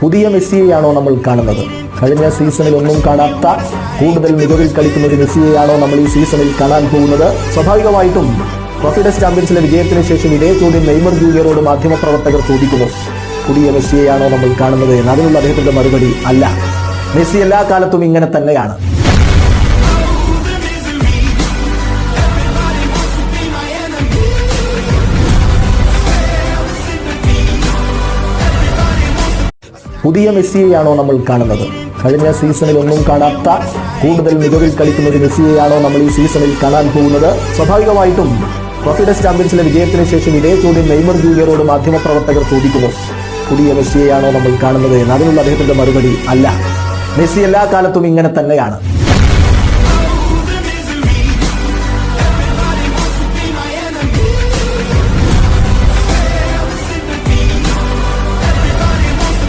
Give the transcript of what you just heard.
പുതിയ മെസ്സിയെയാണോ നമ്മൾ കാണുന്നത്? കഴിഞ്ഞ സീസണിൽ ഒന്നും കാണാത്ത കൂടുതൽ മികവിൽ കളിക്കുന്ന ഒരു മെസ്സിയെയാണോ നമ്മൾ ഈ സീസണിൽ കാണാൻ പോകുന്നത്? സ്വാഭാവികമായിട്ടും കോൺഫിഡൻസ് ചാമ്പ്യൻസിലെ വിജയത്തിന് ശേഷം ഇതേ ചോദ്യം നെയ്മർ ജൂനിയറോട് മാധ്യമപ്രവർത്തകർ ചോദിക്കുന്നു. പുതിയ മെസ്സിയെയാണോ നമ്മൾ കാണുന്നത് എന്ന്. അതിനുള്ള അദ്ദേഹത്തിന്റെ മറുപടി അല്ല. മെസ്സി എല്ലാ കാലത്തും ഇങ്ങനെ തന്നെയാണ്. പുതിയ മെസ്സിയെയാണോ നമ്മൾ കാണുന്നത്? കഴിഞ്ഞ സീസണിൽ ഒന്നും കാണാത്ത കൂടുതൽ മികവിൽ കളിക്കുന്ന ഒരു മെസ്സിയെയാണോ നമ്മൾ ഈ സീസണിൽ കാണാൻ പോകുന്നത്? സ്വാഭാവികമായിട്ടും കോൺഫിഡൻസ് ചാമ്പ്യൻസിലെ വിജയത്തിന് ശേഷം ഇതേ ചോദ്യം നെയ്മർ ജൂനിയറോട് മാധ്യമപ്രവർത്തകർ ചോദിക്കുന്നു. പുതിയ മെസ്സിയെയാണോ നമ്മൾ കാണുന്നത് എന്ന്. അതിനുള്ള അദ്ദേഹത്തിന്റെ മറുപടി അല്ല. മെസ്സി എല്ലാ കാലത്തും ഇങ്ങനെ തന്നെയാണ്.